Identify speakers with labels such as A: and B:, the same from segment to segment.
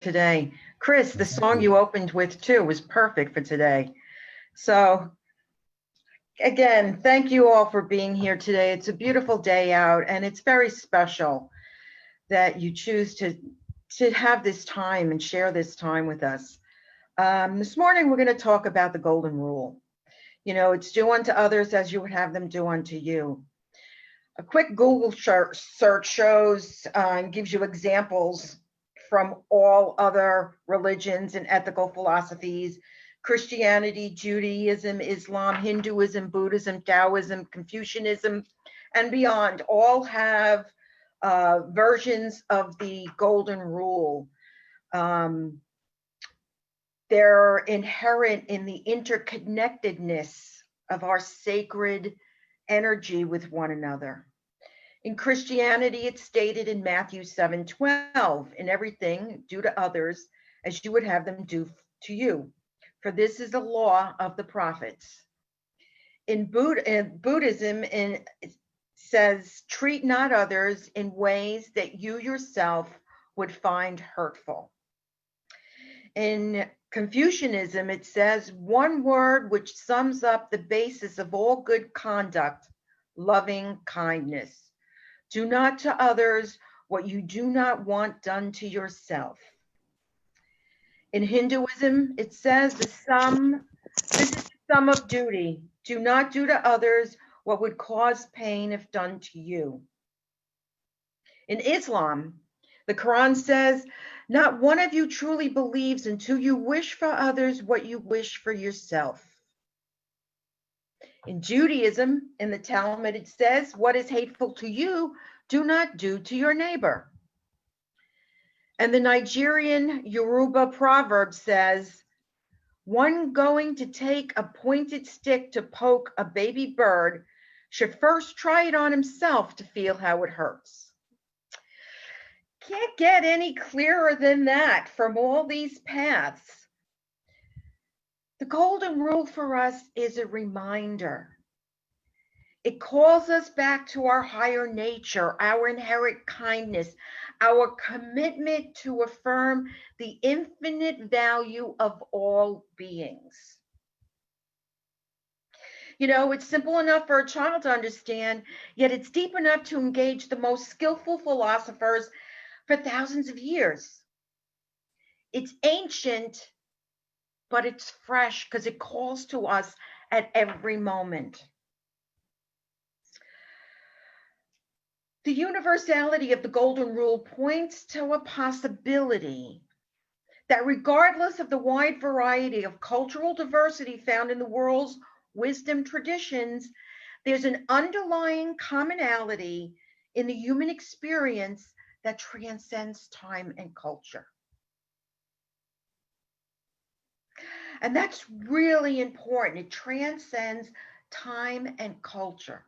A: today. Chris, the song you opened with too was perfect for today. So again, thank you all for being here today. It's a beautiful day out and it's very special that you choose to have this time and share this time with us. This morning, we're going to talk about the golden rule. You know, it's do unto others as you would have them do unto you. A quick Google search shows and gives you examples from all other religions and ethical philosophies. Christianity, Judaism, Islam, Hinduism, Buddhism, Taoism, Confucianism, and beyond all have versions of the golden rule. They're inherent in the interconnectedness of our sacred energy with one another. In Christianity, it's stated in Matthew 7:12, in everything, do to others as you would have them do to you. For this is the law of the prophets. In Buddhism, it says, treat not others in ways that you yourself would find hurtful. In Confucianism, it says one word which sums up the basis of all good conduct, loving kindness. Do not to others what you do not want done to yourself. In Hinduism, it says this is the sum of duty. Do not do to others what would cause pain if done to you. In Islam, the Quran says, not one of you truly believes until you wish for others what you wish for yourself. In Judaism, in the Talmud, it says, what is hateful to you, do not do to your neighbor. And the Nigerian Yoruba proverb says, one going to take a pointed stick to poke a baby bird should first try it on himself to feel how it hurts. Can't get any clearer than that from all these paths. The golden rule for us is a reminder. It calls us back to our higher nature, our inherent kindness, our commitment to affirm the infinite value of all beings. You know, it's simple enough for a child to understand, yet it's deep enough to engage the most skillful philosophers for thousands of years. It's ancient, but it's fresh because it calls to us at every moment. The universality of the golden rule points to a possibility that regardless of the wide variety of cultural diversity found in the world's wisdom traditions, there's an underlying commonality in the human experience that transcends time and culture. And that's really important. It transcends time and culture.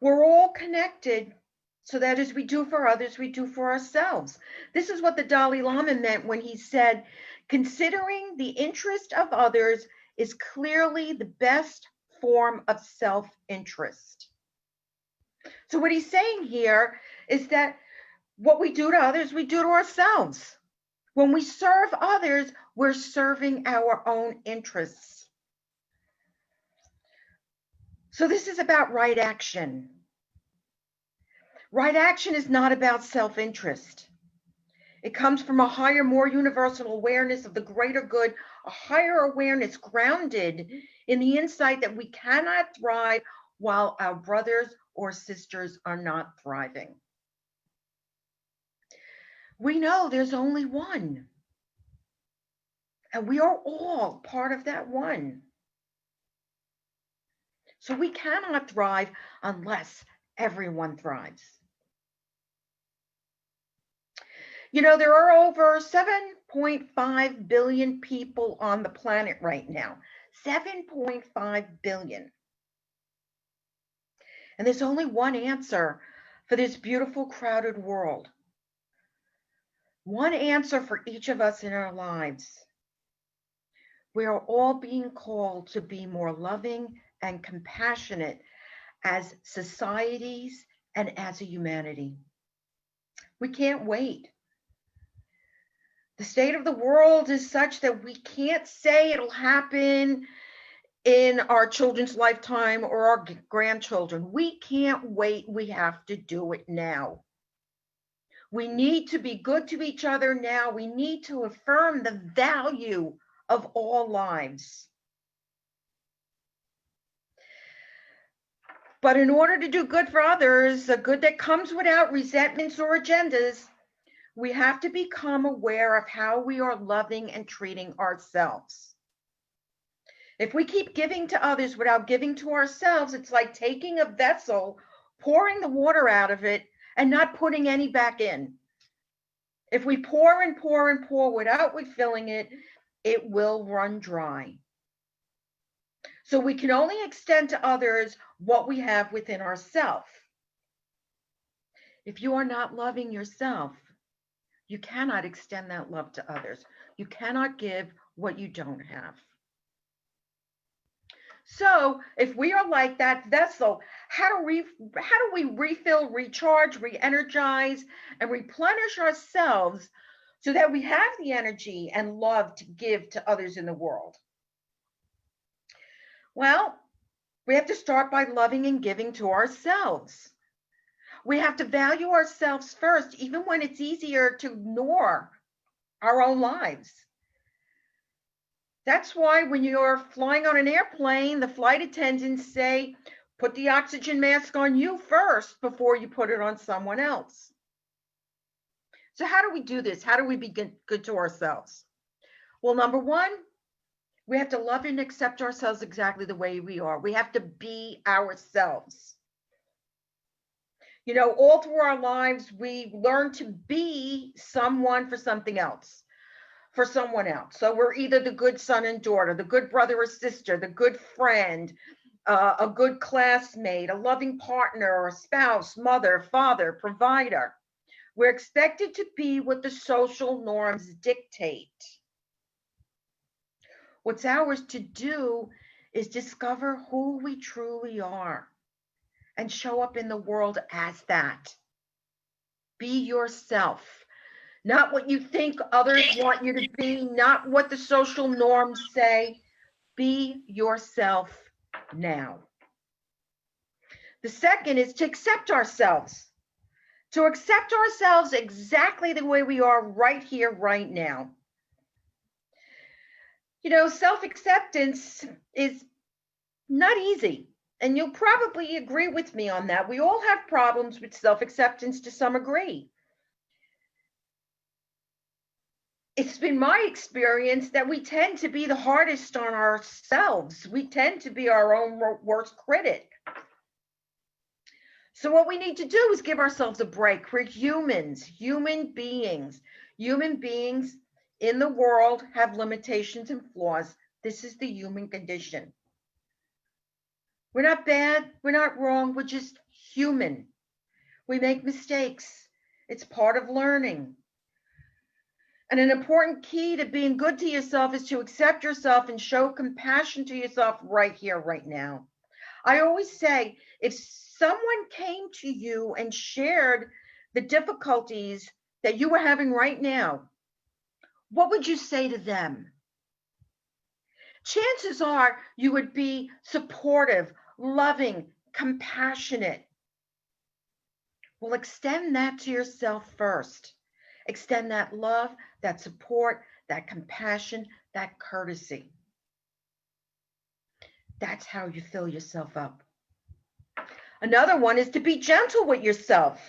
A: We're all connected so that as we do for others, we do for ourselves. This is what the Dalai Lama meant when he said, considering the interest of others is clearly the best form of self-interest. So what he's saying here is that what we do to others, we do to ourselves. When we serve others, we're serving our own interests. So this is about right action. Right action is not about self-interest. It comes from a higher, more universal awareness of the greater good, a higher awareness grounded in the insight that we cannot thrive while our brothers or sisters are not thriving. We know there's only one, and we are all part of that one. So we cannot thrive unless everyone thrives. You know, there are over 7.5 billion people on the planet right now. 7.5 billion. And there's only one answer for this beautiful, crowded world. One answer for each of us in our lives. We are all being called to be more loving and compassionate as societies and as a humanity. We can't wait. The state of the world is such that we can't say it'll happen in our children's lifetime or our grandchildren. We can't wait. We have to do it now. We need to be good to each other now. We need to affirm the value of all lives. But in order to do good for others, a good that comes without resentments or agendas, we have to become aware of how we are loving and treating ourselves. If we keep giving to others without giving to ourselves, it's like taking a vessel, pouring the water out of it, and not putting any back in. If we pour and pour and pour without refilling it, it will run dry. So we can only extend to others what we have within ourselves. If you are not loving yourself, you cannot extend that love to others. You cannot give what you don't have. So if we are like that vessel, how do we refill, recharge, re-energize, and replenish ourselves so that we have the energy and love to give to others in the world? Well, we have to start by loving and giving to ourselves. We have to value ourselves first, even when it's easier to ignore our own lives. That's why when you're flying on an airplane, the flight attendants say, put the oxygen mask on you first before you put it on someone else. So how do we do this? How do we be good to ourselves? Well, number one, we have to love and accept ourselves exactly the way we are. We have to be ourselves. You know, all through our lives, we learn to be someone for something else. For someone else. So we're either the good son and daughter, the good brother or sister, the good friend, a good classmate, a loving partner or a spouse, mother, father, provider. We're expected to be what the social norms dictate. What's ours to do is discover who we truly are and show up in the world as that. Be yourself. Not what you think others want you to be, not what the social norms say. Be yourself now. The second is to accept ourselves. To accept ourselves exactly the way we are right here, right now. You know, self-acceptance is not easy. And you'll probably agree with me on that. We all have problems with self-acceptance to some degree. It's been my experience that we tend to be the hardest on ourselves. We tend to be our own worst critic. So what we need to do is give ourselves a break. We're humans, human beings. Human beings in the world have limitations and flaws. This is the human condition. We're not bad. We're not wrong. We're just human. We make mistakes. It's part of learning. And an important key to being good to yourself is to accept yourself and show compassion to yourself right here, right now. I always say, if someone came to you and shared the difficulties that you were having right now, what would you say to them? Chances are you would be supportive, loving, compassionate. Well, extend that to yourself first. Extend that love, that support, that compassion, that courtesy. That's how you fill yourself up. Another one is to be gentle with yourself.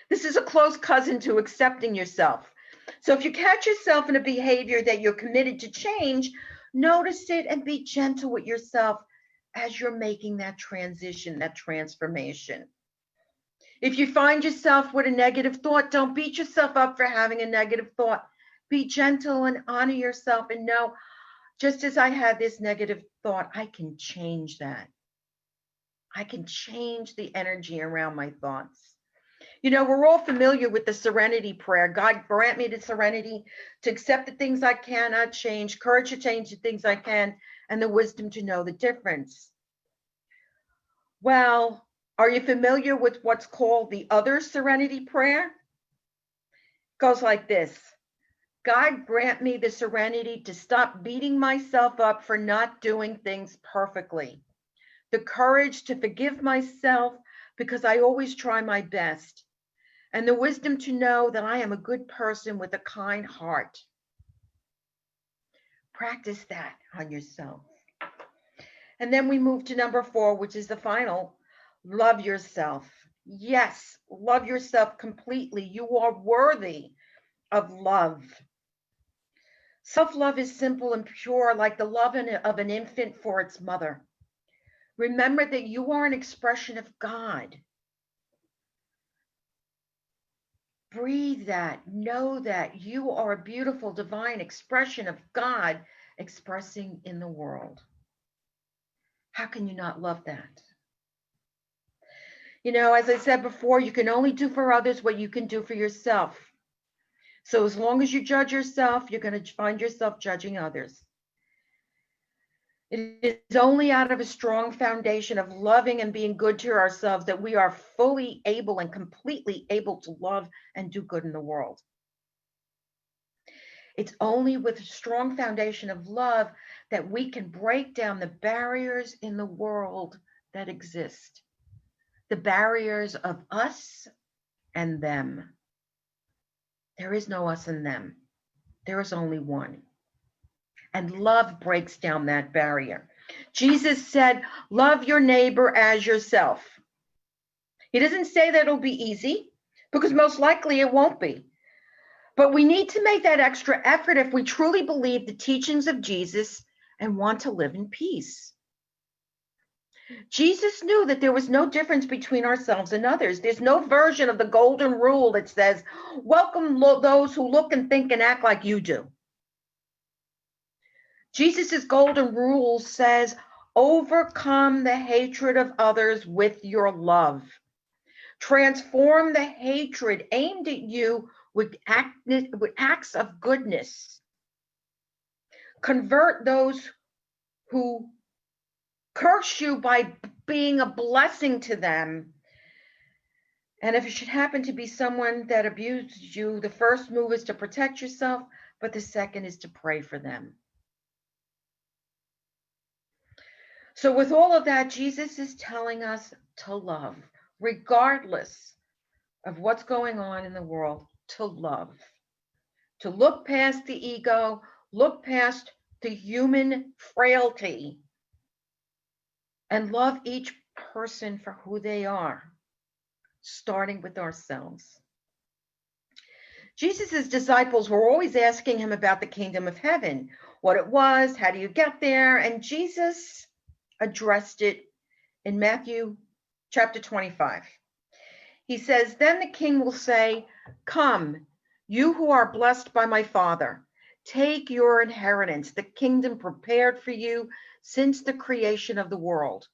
A: This is a close cousin to accepting yourself. So if you catch yourself in a behavior that you're committed to change, notice it and be gentle with yourself as you're making that transition, that transformation. If you find yourself with a negative thought, don't beat yourself up for having a negative thought. Be gentle and honor yourself and know, just as I had this negative thought, I can change that. I can change the energy around my thoughts. You know, we're all familiar with the serenity prayer. God, grant me the serenity to accept the things I cannot change, courage to change the things I can, and the wisdom to know the difference. Well, are you familiar with what's called the other serenity prayer? It goes like this. God grant me the serenity to stop beating myself up for not doing things perfectly, the courage to forgive myself because I always try my best, and the wisdom to know that I am a good person with a kind heart. Practice that on yourself. And then we move to number 4, which is the final. Love yourself. Yes, love yourself completely. You are worthy of love. Self-love is simple and pure, like the love of an infant for its mother. Remember that you are an expression of God. Breathe that. Know that you are a beautiful, divine expression of God expressing in the world. How can you not love that? You know, as I said before, you can only do for others what you can do for yourself. So as long as you judge yourself, you're going to find yourself judging others. It is only out of a strong foundation of loving and being good to ourselves that we are fully able and completely able to love and do good in the world. It's only with a strong foundation of love that we can break down the barriers in the world that exist. The barriers of us and them. There is no us and them. There is only one. And love breaks down that barrier. Jesus said, love your neighbor as yourself. He doesn't say that it'll be easy, because most likely it won't be. But we need to make that extra effort if we truly believe the teachings of Jesus and want to live in peace. Jesus knew that there was no difference between ourselves and others. There's no version of the golden rule that says, welcome those who look and think and act like you do. Jesus's golden rule says, overcome the hatred of others with your love. Transform the hatred aimed at you with acts of goodness. Convert those who curse you by being a blessing to them. And if it should happen to be someone that abused you, the first move is to protect yourself, but the second is to pray for them. So with all of that, Jesus is telling us to love, regardless of what's going on in the world, to love, to look past the ego, look past the human frailty, and love each person for who they are, starting with ourselves. Jesus's disciples were always asking him about the kingdom of heaven, what it was, how do you get there? And Jesus addressed it in Matthew chapter 25. He says, then the king will say, come, you who are blessed by my Father, take your inheritance, the kingdom prepared for you since the creation of the world.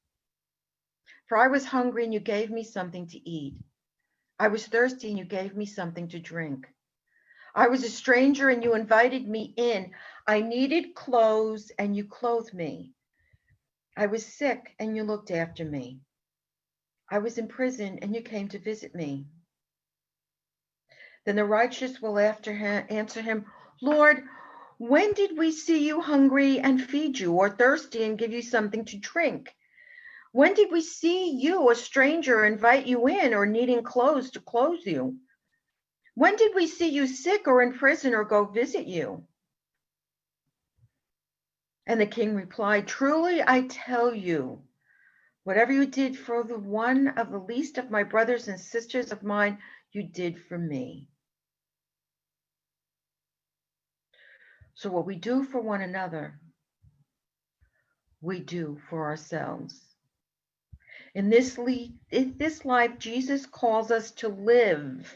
A: For I was hungry and you gave me something to eat. I was thirsty and you gave me something to drink. I was a stranger and you invited me in. I needed clothes and you clothed me. I was sick and you looked after me. I was in prison and you came to visit me. Then the righteous will answer him, Lord, when did we see you hungry and feed you, or thirsty and give you something to drink? When did we see you, a stranger, invite you in, or needing clothes to clothe you? When did we see you sick or in prison or go visit you? And the king replied, truly I tell you, whatever you did for the one of the least of my brothers and sisters of mine, you did for me. So what we do for one another, we do for ourselves. In this life, Jesus calls us to live.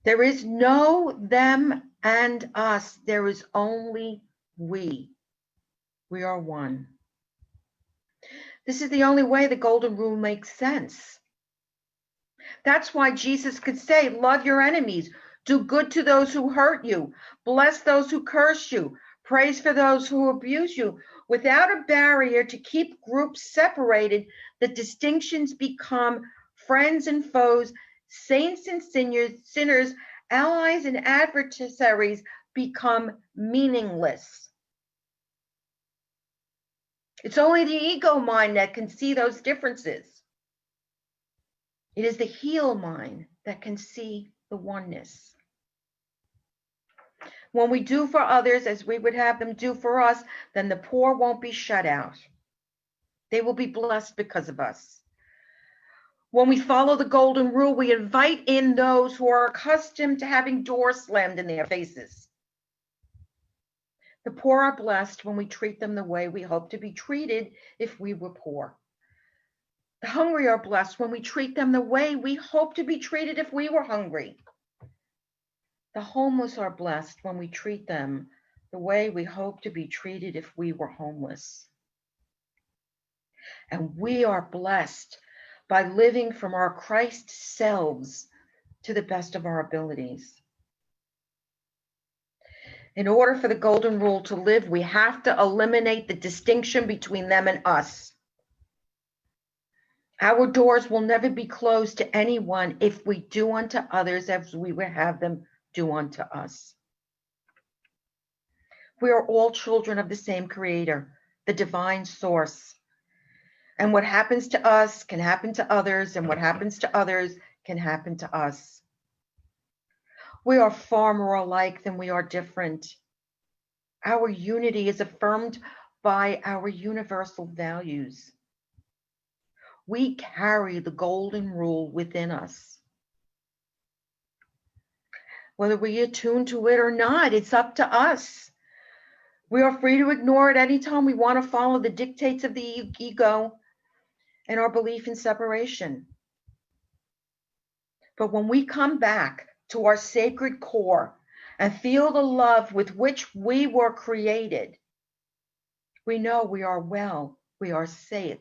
A: There is no them and us. There is only we. We are one. This is the only way the golden rule makes sense. That's why Jesus could say, love your enemies, do good to those who hurt you, bless those who curse you, praise for those who abuse you. Without a barrier to keep groups separated, the distinctions become friends and foes, saints and sinners, Allies and adversaries become meaningless. It's only the ego mind that can see those differences. It is the healed mind that can see the oneness. When we do for others as we would have them do for us, then the poor won't be shut out. They will be blessed because of us. When we follow the golden rule, we invite in those who are accustomed to having doors slammed in their faces. The poor are blessed when we treat them the way we hope to be treated if we were poor. The hungry are blessed when we treat them the way we hope to be treated if we were hungry. The homeless are blessed when we treat them the way we hope to be treated if we were homeless. And we are blessed by living from our Christ selves to the best of our abilities. In order for the golden rule to live, we have to eliminate the distinction between them and us. Our doors will never be closed to anyone if we do unto others as we would have them do unto us. We are all children of the same Creator, the divine source. And what happens to us can happen to others, and what happens to others can happen to us. We are far more alike than we are different. Our unity is affirmed by our universal values. We carry the golden rule within us. Whether we attune to it or not, it's up to us. We are free to ignore it anytime we want to follow the dictates of the ego and our belief in separation. But when we come back to our sacred core and feel the love with which we were created, we know we are well, we are safe,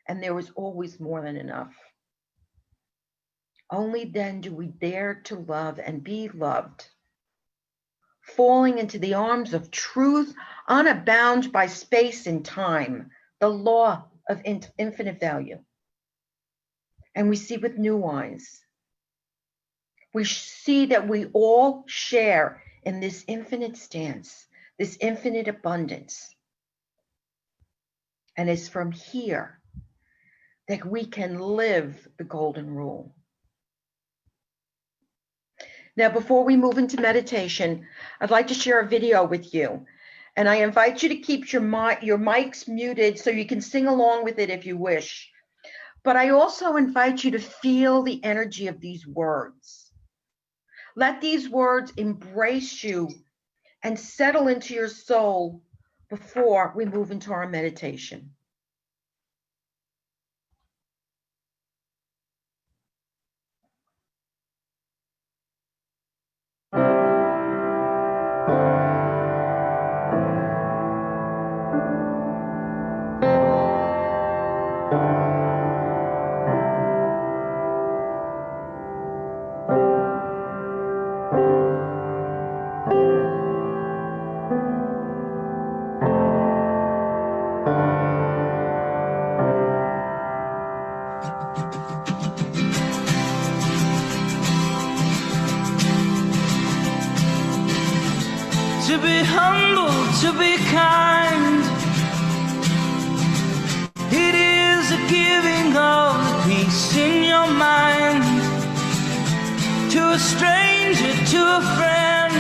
A: and there is always more than enough. Only then do we dare to love and be loved, falling into the arms of truth, unbound by space and time, the law of infinite value. And we see with new eyes. We see that we all share in this infinite stance, this infinite abundance. And it's from here that we can live the golden rule. Now, before we move into meditation, I'd like to share a video with you. And I invite you to keep your mics muted so you can sing along with it if you wish. But I also invite you to feel the energy of these words. Let these words embrace you and settle into your soul before we move into our meditation.
B: To be humble, to be kind, it is a giving of the peace in your mind. To a stranger, to a friend,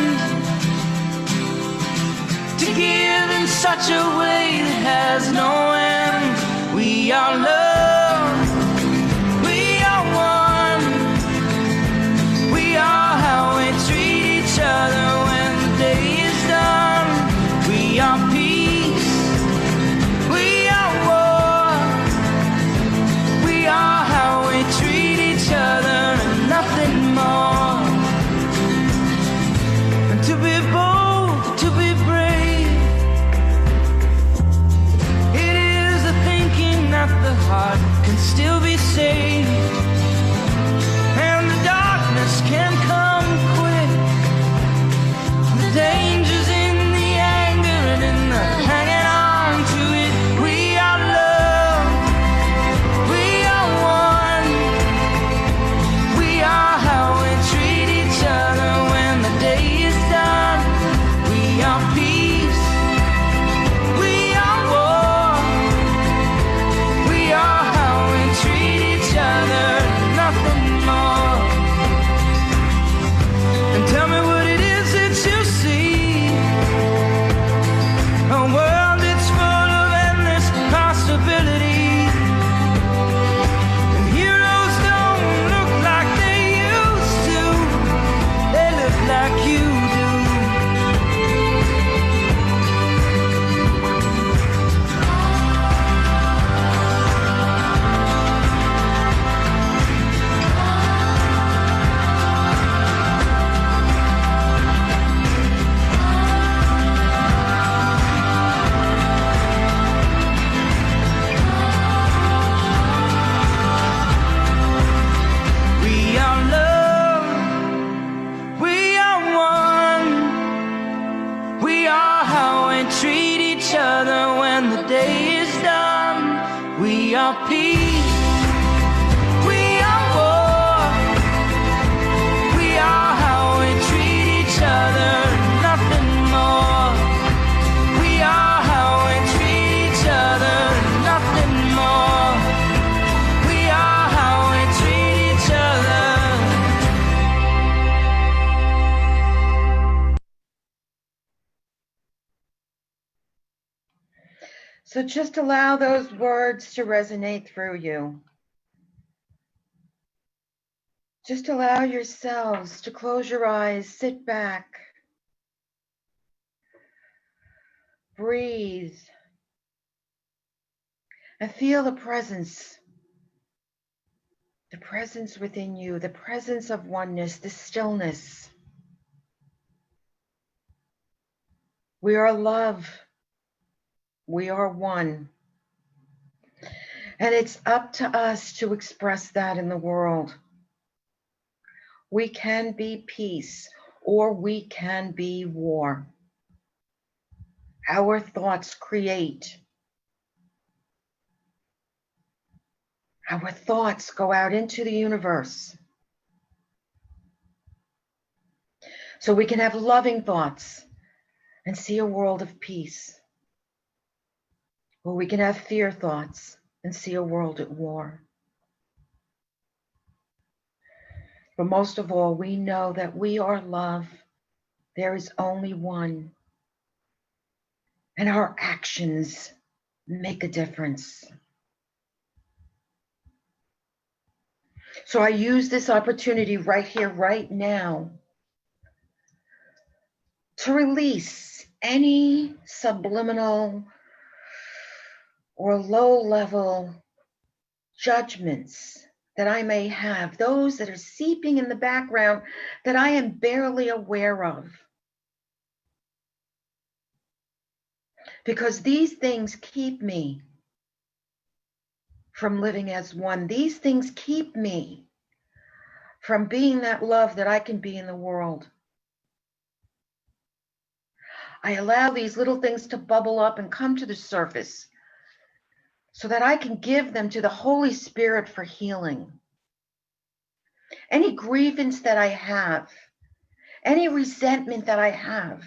B: to give in such a way that has no end. We are love, we are one, we are how we treat each other when the day is done. We are peace, we are war, we are how we treat each other and nothing more. And to be bold, to be brave, it is the thinking at the heart are peace. We are war. We are how we treat each other, nothing more. We are how we treat each other, nothing more. We are how we treat each other.
A: So just allow those words to resonate through you. Just allow yourselves to close your eyes, sit back, breathe, and feel the presence within you, the presence of oneness, the stillness. We are love. We are one. And it's up to us to express that in the world. We can be peace or we can be war. Our thoughts create. Our thoughts go out into the universe. So we can have loving thoughts and see a world of peace. Or we can have fear thoughts and see a world at war. But most of all, we know that we are love. There is only one. And our actions make a difference. So I use this opportunity right here, right now, to release any subliminal or low-level judgments that I may have, those that are seeping in the background that I am barely aware of. Because these things keep me from living as one. These things keep me from being that love that I can be in the world. I allow these little things to bubble up and come to the surface so that I can give them to the Holy Spirit for healing. Any grievance that I have, any resentment that I have,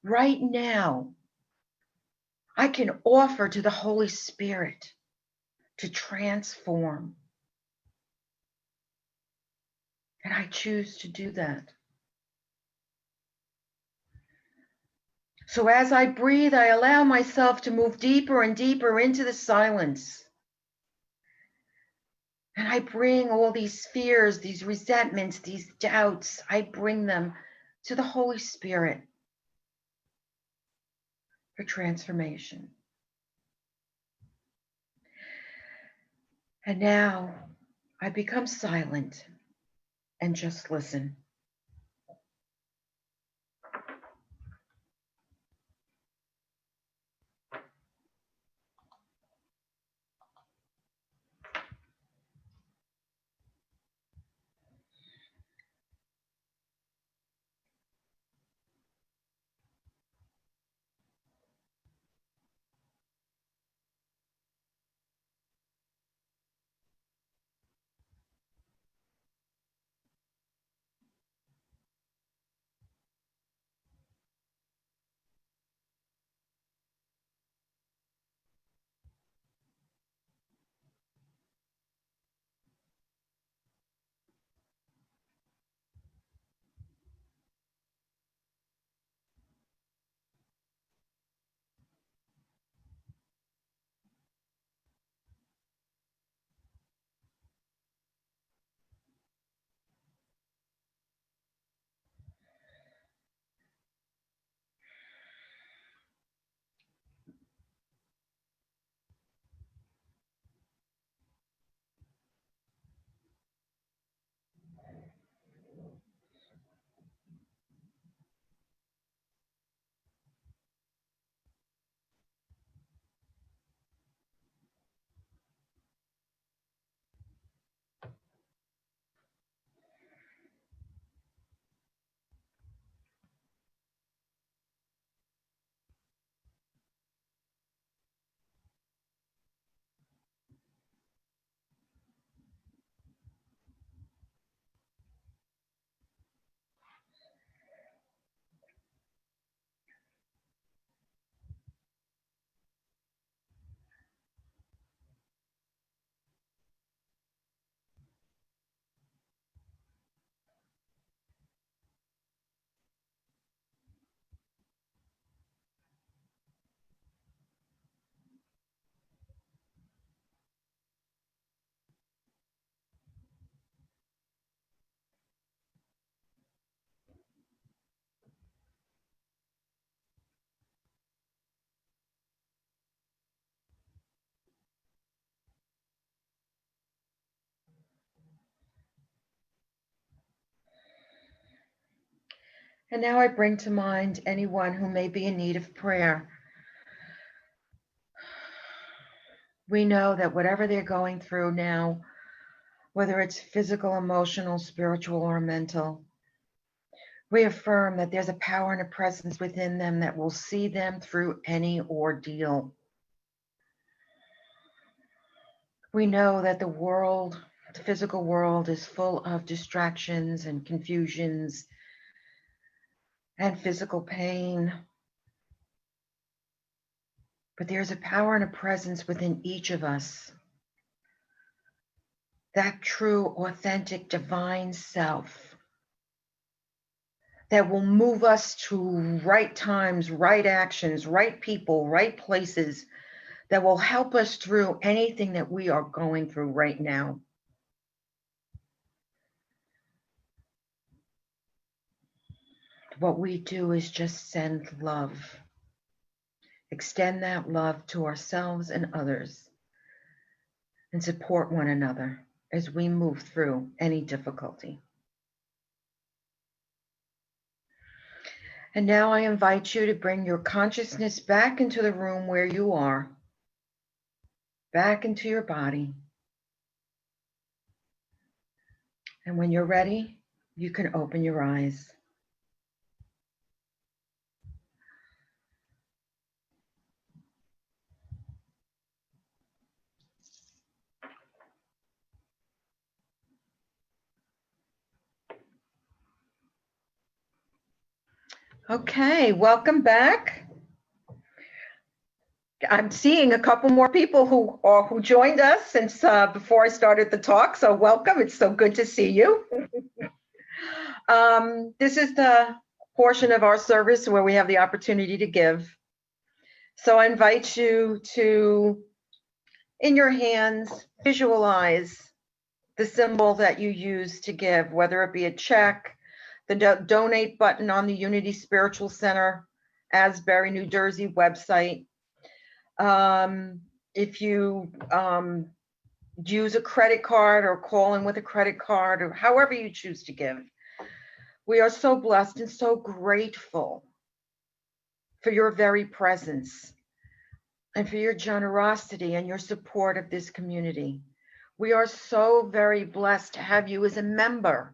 A: right now, I can offer to the Holy Spirit to transform. And I choose to do that. So as I breathe, I allow myself to move deeper and deeper into the silence. And I bring all these fears, these resentments, these doubts, I bring them to the Holy Spirit for transformation. And now I become silent and just listen. And now I bring to mind anyone who may be in need of prayer. We know that whatever they're going through now, whether it's physical, emotional, spiritual, or mental, we affirm that there's a power and a presence within them that will see them through any ordeal. We know that the world, the physical world, is full of distractions and confusions and physical pain. But there's a power and a presence within each of us, that true, authentic, divine self that will move us to right times, right actions, right people, right places, that will help us through anything that we are going through right now. What we do is just send love, extend that love to ourselves and others, and support one another as we move through any difficulty. And now I invite you to bring your consciousness back into the room where you are, back into your body. And when you're ready, you can open your eyes. Okay, welcome back. I'm seeing a couple more people who joined us since before I started the talk. So welcome. It's so good to see you. This is the portion of our service where we have the opportunity to give. So I invite you to, in your hands, visualize the symbol that you use to give, whether it be a check, the donate button on the Unity Spiritual Center, Asbury, New Jersey website. If you use a credit card or call in with a credit card, or however you choose to give, we are so blessed and so grateful for your very presence and for your generosity and your support of this community. We are so very blessed to have you as a member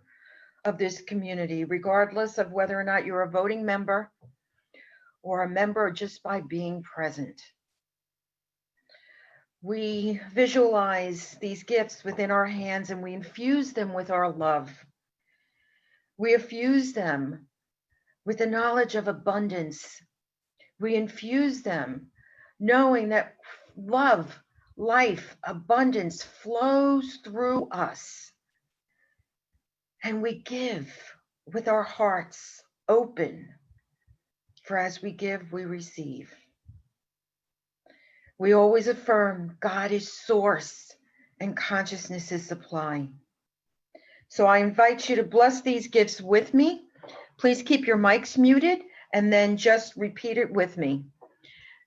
A: of this community, regardless of whether or not you're a voting member or a member just by being present. We visualize these gifts within our hands and we infuse them with our love. We infuse them with the knowledge of abundance. We infuse them knowing that love, life, abundance flows through us. And we give with our hearts open, for as we give, we receive. We always affirm God is source and consciousness is supply. So I invite you to bless these gifts with me. Please keep your mics muted and then just repeat it with me.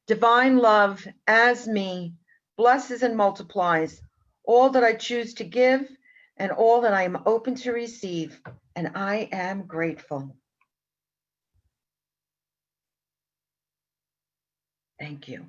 A: Divine love as me blesses and multiplies all that I choose to give and all that I am open to receive, and I am grateful. Thank you.